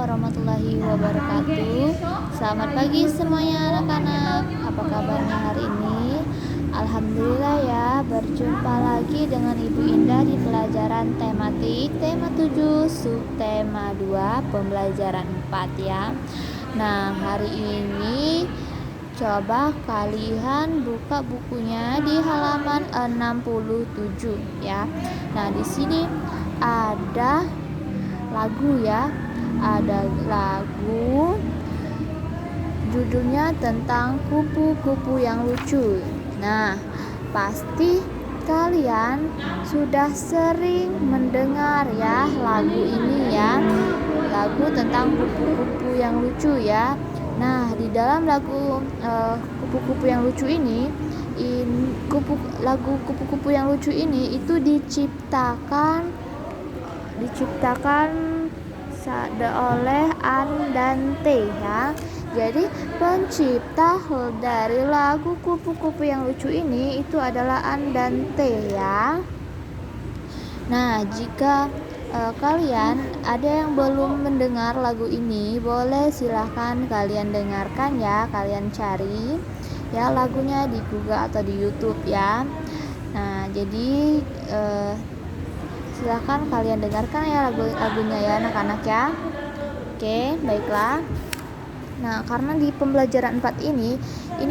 warahmatullahi wabarakatuh. Selamat pagi semuanya anak-anak. Apa kabarnya hari ini? Alhamdulillah ya, berjumpa lagi dengan Ibu Indah di pelajaran tematik tema 7 subtema 2 pembelajaran 4 ya. Nah, hari ini coba kalian buka bukunya di halaman 67 ya. Nah, di sini ada lagu ya, ada lagu judulnya tentang kupu-kupu yang lucu. Nah, pasti kalian sudah sering mendengar ya lagu ini ya, lagu tentang kupu-kupu yang lucu ya. Nah, di dalam lagu kupu-kupu yang lucu ini, lagu kupu-kupu yang lucu ini itu diciptakan oleh Andante ya. Jadi pencipta dari lagu kupu-kupu yang lucu ini itu adalah Andante ya. Nah, jika kalian ada yang belum mendengar lagu ini, boleh silahkan kalian dengarkan ya, kalian cari ya lagunya di Google atau di YouTube ya. Nah, jadi silahkan kalian dengarkan ya lagunya ya anak-anak ya. Oke, baiklah. Nah, karena di pembelajaran 4 ini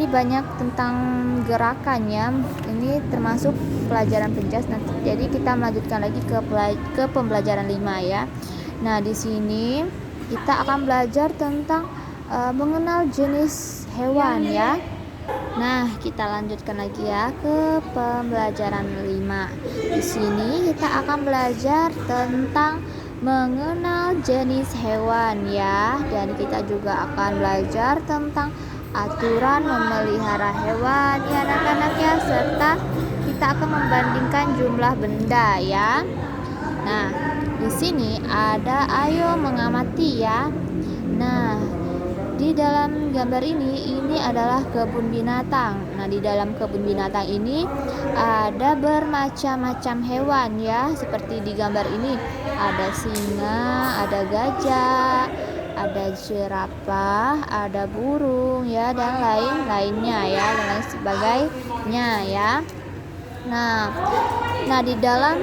banyak tentang gerakannya. Ini termasuk pelajaran penjas. Nah, jadi kita melanjutkan lagi ke pembelajaran 5 ya. Nah, di sini kita akan belajar tentang mengenal jenis hewan ya. Nah, kita lanjutkan lagi ya ke pembelajaran 5. Di sini kita akan belajar tentang mengenal jenis hewan ya, dan kita juga akan belajar tentang aturan memelihara hewan ya anak-anak ya, serta kita akan membandingkan jumlah benda ya. Nah, di sini ada ayo mengamati ya. Nah, di dalam gambar ini adalah kebun binatang. Nah, di dalam kebun binatang ini ada bermacam-macam hewan ya. Seperti di gambar ini ada singa, ada gajah, ada jerapah, ada burung ya, dan lain-lainnya ya, dan lain sebagainya ya. Nah, di dalam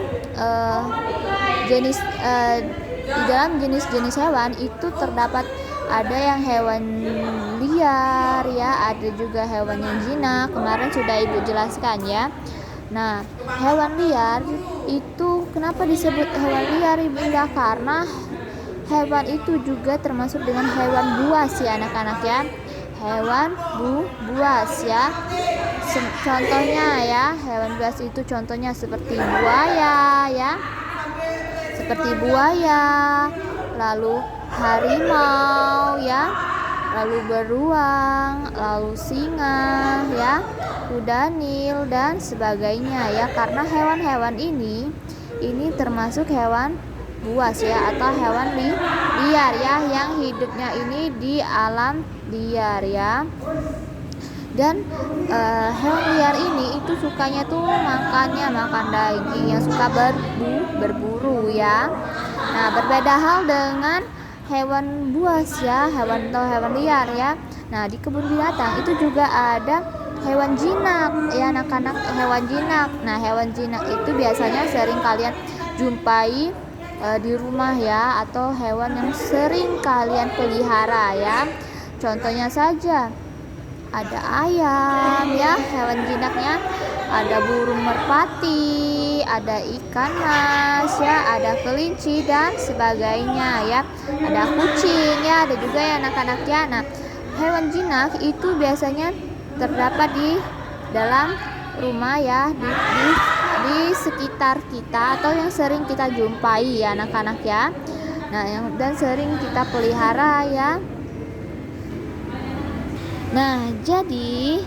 jenis-jenis hewan itu terdapat ada yang hewan liar ya, ada juga hewan yang jinak. Kemarin sudah Ibu jelaskan ya. Nah, hewan liar itu kenapa disebut hewan liar Ibu Indah? Karena hewan itu juga termasuk dengan hewan buas ya anak-anak ya. Hewan buas ya. Contohnya ya, hewan buas itu contohnya seperti buaya ya. Seperti buaya, lalu harimau ya, lalu beruang, lalu singa ya, kuda nil dan sebagainya ya. Karena hewan-hewan ini termasuk hewan buas ya, atau hewan liar ya, yang hidupnya ini di alam liar ya. Dan hewan liar ini itu sukanya tuh makan daging, yang suka berburu ya. Nah, berbeda hal dengan hewan buas ya, hewan liar ya. Nah, di kebun binatang itu juga ada hewan jinak ya anak-anak, hewan jinak. Nah, hewan jinak itu biasanya sering kalian jumpai di rumah ya, atau hewan yang sering kalian pelihara ya. Contohnya saja ada ayam ya, hewan jinaknya, ada burung merpati, ada ikan mas ya, ada kelinci dan sebagainya ya, ada kucing ya, ada juga ya anak-anak ya. Nah, hewan jinak itu biasanya terdapat di dalam rumah ya, di sekitar kita, atau yang sering kita jumpai ya anak-anak ya. Nah, dan sering kita pelihara ya. Nah, jadi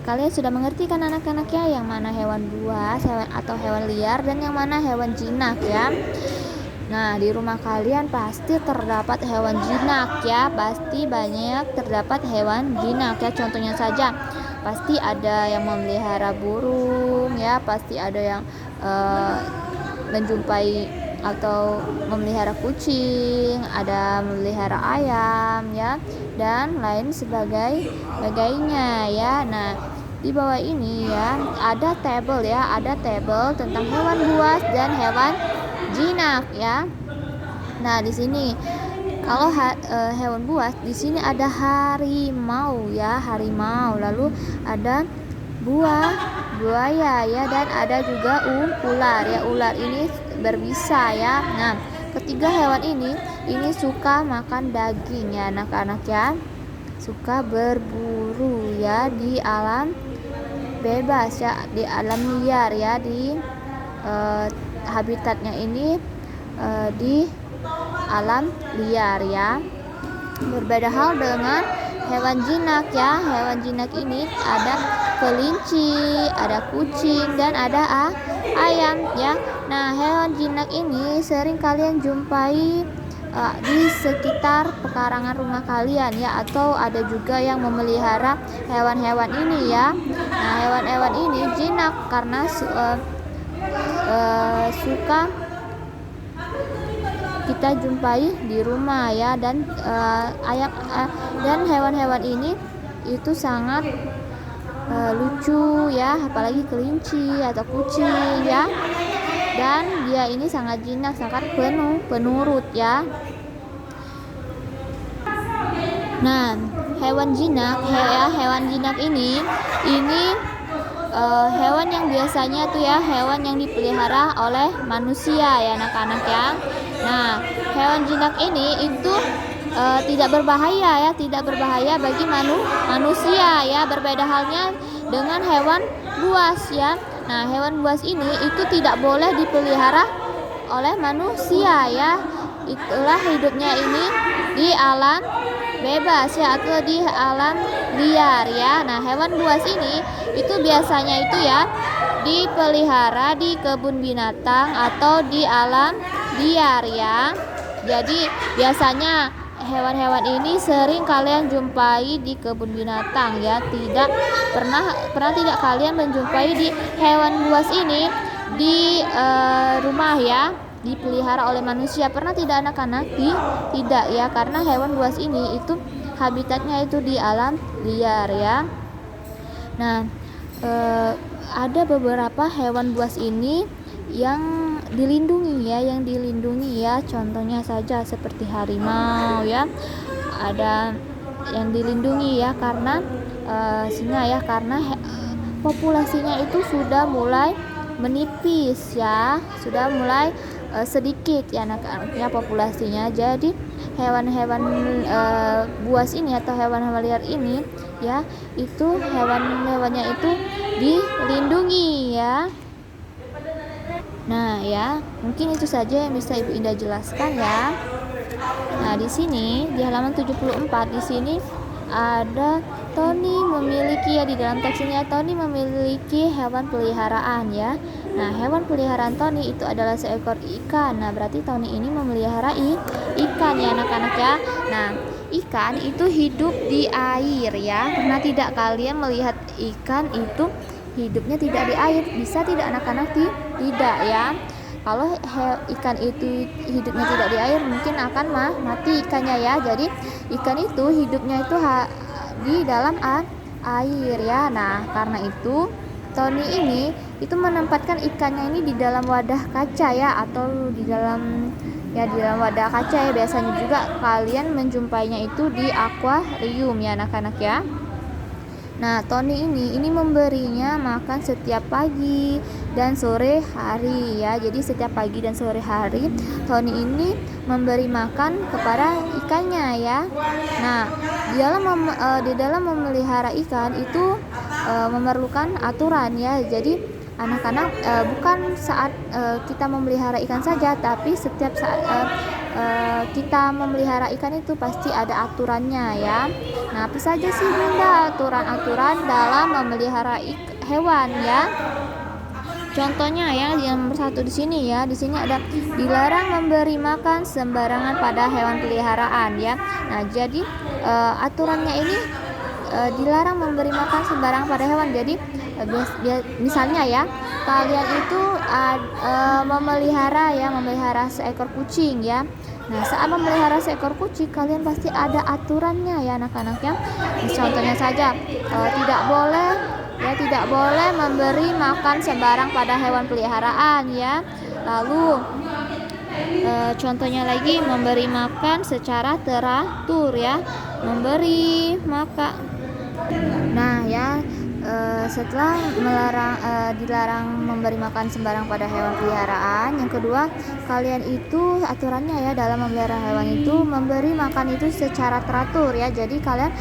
kalian sudah mengerti kan anak-anak ya, yang mana hewan buas, atau hewan liar, dan yang mana hewan jinak ya. Nah, di rumah kalian pasti terdapat hewan jinak ya, pasti banyak terdapat hewan jinak ya. Contohnya saja, pasti ada yang memelihara burung ya, pasti ada yang menjumpai atau memelihara kucing, ada memelihara ayam ya, dan lain sebagainya ya. Nah, di bawah ini ya ada tabel tentang hewan buas dan hewan jinak ya. Nah, di sini kalau hewan buas di sini ada harimau ya, harimau. Lalu ada buaya ya, dan ada juga ular ya. Ular ini berbisa ya. Nah, ketiga hewan ini suka makan daging ya anak-anak ya. Suka berburu ya di alam bebas ya, di alam liar ya, di habitatnya ini di alam liar ya. Berbeda hal dengan hewan jinak ya. Hewan jinak ini ada kelinci, ada kucing, dan ada ayam ya. Nah, hewan jinak ini sering kalian jumpai di sekitar pekarangan rumah kalian ya, atau ada juga yang memelihara hewan-hewan ini ya. Nah, hewan-hewan ini jinak karena suka kita jumpai di rumah ya, dan dan hewan-hewan ini itu sangat lucu ya, apalagi kelinci atau kucing ya. Dan dia ini sangat jinak, sangat penurut ya. Nah, hewan jinak ini hewan yang biasanya tuh ya, hewan yang dipelihara oleh manusia ya anak-anak ya. Nah, hewan jinak ini itu tidak berbahaya bagi manusia ya. Berbeda halnya dengan hewan buas ya. Nah, hewan buas ini itu tidak boleh dipelihara oleh manusia ya. Itulah hidupnya ini di alam bebas ya, atau di alam liar ya. Nah, hewan buas ini itu biasanya itu ya dipelihara di kebun binatang atau di alam liar ya. Jadi biasanya hewan-hewan ini sering kalian jumpai di kebun binatang ya. Tidak pernah tidak kalian menjumpai di hewan buas ini di rumah ya, dipelihara oleh manusia. Pernah tidak anak-anak? Tidak ya, karena hewan buas ini itu habitatnya itu di alam liar ya. Nah, ada beberapa hewan buas ini yang dilindungi ya, contohnya saja seperti harimau ya. Ada yang dilindungi ya karena singa ya, karena populasinya itu sudah mulai menipis ya, sudah mulai sedikit ya anak-anaknya populasinya. Jadi hewan-hewan buas ini atau hewan-hewan liar ini ya, itu hewan-hewannya itu dilindungi ya. Nah ya, mungkin itu saja yang bisa Ibu Indah jelaskan ya. Nah, di sini di halaman 74 di sini ada Tony memiliki ya, di dalam teks ini ya, Tony memiliki hewan peliharaan ya. Nah, hewan peliharaan Tony itu adalah seekor ikan. Nah, berarti Tony ini memelihara ikan ya anak-anak ya. Nah, ikan itu hidup di air ya. Pernah tidak kalian melihat ikan itu hidupnya tidak di air? Bisa tidak anak-anak? Tidak ya. Kalau ikan itu hidupnya tidak di air, mungkin akan mati ikannya ya. Jadi ikan itu hidupnya itu di dalam air ya. Nah, karena itu Tony ini itu menempatkan ikannya ini di dalam wadah kaca ya, atau di dalam wadah kaca ya. Biasanya juga kalian menjumpainya itu di akuarium ya anak-anak ya. Nah, Tony ini memberinya makan setiap pagi dan sore hari ya. Jadi setiap pagi dan sore hari Tony ini memberi makan kepada ikannya ya. Nah, di dalam memelihara ikan itu memerlukan aturan ya. Jadi anak-anak bukan saat kita memelihara ikan saja, tapi setiap saat kita memelihara ikan itu pasti ada aturannya ya. Nah, apa saja sih Bunda aturan-aturan dalam memelihara hewan ya? Contohnya ya, yang nomor 1 di sini ya. Di sini ada dilarang memberi makan sembarangan pada hewan peliharaan ya. Nah, jadi aturannya ini dilarang memberi makan sembarangan pada hewan. Jadi misalnya ya, kalian itu memelihara seekor kucing ya. Nah, saat memelihara seekor kucing kalian pasti ada aturannya ya anak-anak ya. Contohnya saja tidak boleh memberi makan sembarang pada hewan peliharaan ya. Lalu contohnya lagi memberi makan secara teratur ya. Memberi makan. Nah ya, setelah dilarang memberi makan sembarang pada hewan peliharaan, yang kedua kalian itu aturannya ya dalam memelihara hewan itu memberi makan itu secara teratur ya. Jadi kalian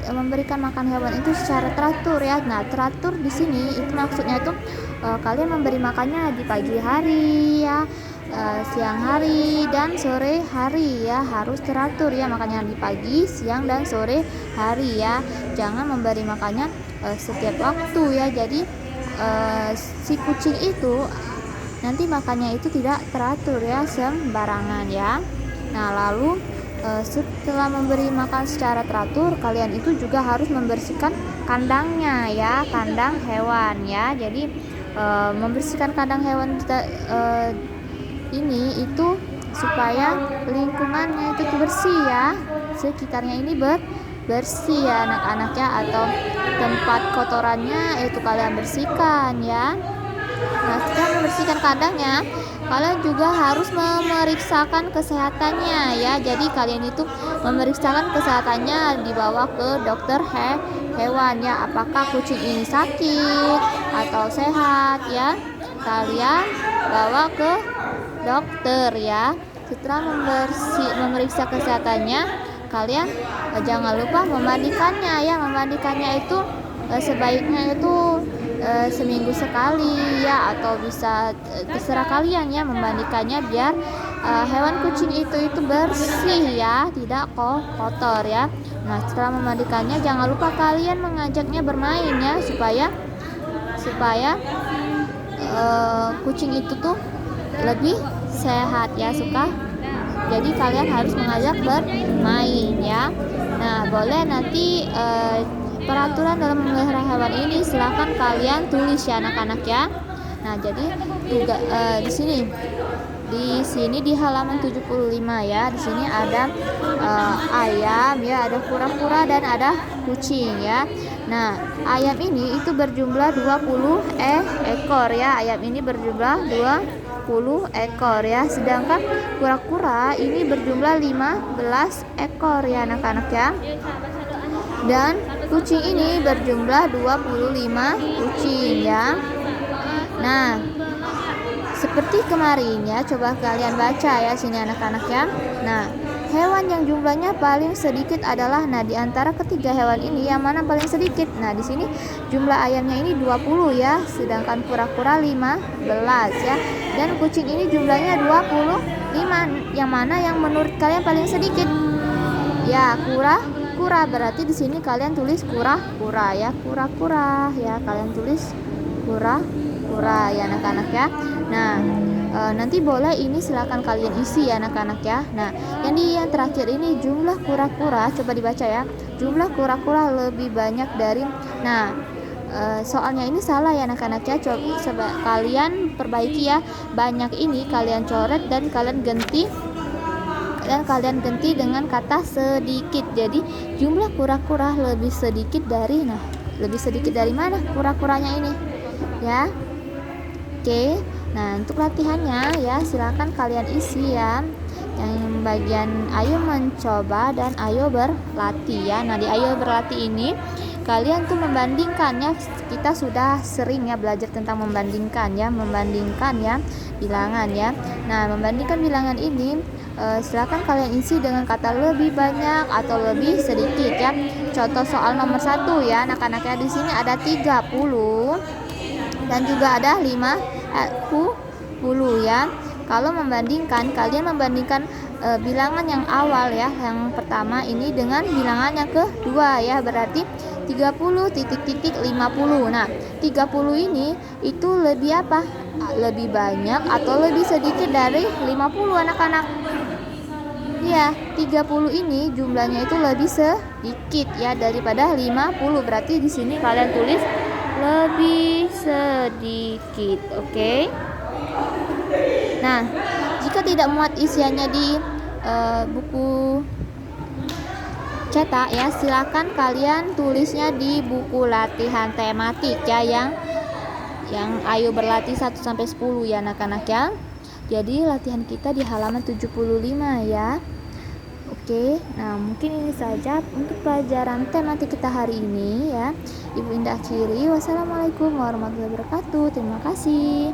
memberikan makan hewan itu secara teratur ya. Nah, teratur di sini itu maksudnya itu kalian memberi makannya di pagi hari ya, siang hari dan sore hari ya, harus teratur ya, makanya di pagi, siang dan sore hari ya. Jangan memberi makannya setiap waktu ya. Jadi si kucing itu nanti makannya itu tidak teratur ya, sembarangan ya. Nah, lalu setelah memberi makan secara teratur, kalian itu juga harus membersihkan kandangnya ya, kandang hewan ya. Jadi membersihkan kandang hewan ini itu supaya lingkungannya itu bersih ya, sekitarnya ini bersih ya anak-anak ya, atau tempat kotorannya itu kalian bersihkan ya. Nah, setelah membersihkan kandangnya, kalian juga harus memeriksakan kesehatannya ya. Jadi kalian itu memeriksakan kesehatannya, dibawa ke dokter hewan ya, apakah kucing ini sakit atau sehat ya. Kalian bawa ke dokter ya. Setelah memeriksa kesehatannya, kalian jangan lupa memandikannya ya. Memandikannya itu sebaiknya itu seminggu sekali ya, atau bisa terserah kalian ya memandikannya, biar hewan kucing itu bersih ya, tidak kotor ya. Nah, setelah memandikannya jangan lupa kalian mengajaknya bermain ya, supaya kucing itu tuh lebih sehat ya, jadi kalian harus mengajak bermain ya. Nah, boleh nanti peraturan dalam memelihara hewan ini silahkan kalian tulis ya anak-anak ya. Nah, jadi juga di sini di halaman 75 ya. Di sini ada ayam ya, ada kura-kura dan ada kucing ya. Nah, ayam ini itu berjumlah 20 ekor ya. Ayam ini berjumlah 20 ekor ya. Sedangkan kura-kura ini berjumlah 15 ekor ya anak-anak ya. Dan kucing ini berjumlah 25 kucing ya. Nah, seperti kemarin ya, coba kalian baca ya sini anak-anak ya. Nah, hewan yang jumlahnya paling sedikit adalah, nah di antara ketiga hewan ini yang mana paling sedikit? Nah, di sini jumlah ayamnya ini 20 ya, sedangkan kura-kura 15 ya. Dan kucing ini jumlahnya 25. Yang mana yang menurut kalian paling sedikit? Ya, kura, berarti di sini kalian tulis kura-kura ya, kura-kura ya, kalian tulis kura-kura ya anak-anak ya. Nah, nanti boleh ini silakan kalian isi ya anak-anak ya. Nah, yang terakhir ini jumlah kura-kura, coba dibaca ya. Jumlah kura-kura lebih banyak dari, nah soalnya ini salah ya anak-anak ya. Coba kalian perbaiki ya. Banyak ini kalian coret dan kalian ganti dengan kata sedikit. Jadi jumlah kura-kura lebih sedikit dari, nah lebih sedikit dari mana kura-kuranya ini ya. Oke, nah untuk latihannya ya silakan kalian isi ya, yang bagian ayo mencoba dan ayo berlatih ya. Nah, di ayo berlatih ini kalian tuh membandingkan ya, kita sudah sering ya belajar tentang membandingkan ya bilangan ya. Nah, membandingkan bilangan ini silakan kalian isi dengan kata lebih banyak atau lebih sedikit ya. Contoh soal nomor 1 ya anak-anak ya, di sini ada 30 dan juga ada 50 ya. Kalau membandingkan, kalian membandingkan bilangan yang awal ya, yang pertama ini dengan bilangan yang kedua ya, berarti 30,50. Nah, 30 ini itu lebih apa? Lebih banyak atau lebih sedikit dari 50 anak-anak? Ya, 30 ini jumlahnya itu lebih sedikit ya daripada 50. Berarti di sini kalian tulis lebih sedikit. Oke. Nah, jika tidak muat isiannya di buku cetak ya, silakan kalian tulisnya di buku latihan tematik ya, yang ayo berlatih 1 sampai 10 ya anak-anak ya. Jadi latihan kita di halaman 75 ya. Oke, nah mungkin ini saja untuk pelajaran tematik kita hari ini ya. Ibu Indah akhiri. Wassalamualaikum warahmatullahi wabarakatuh. Terima kasih.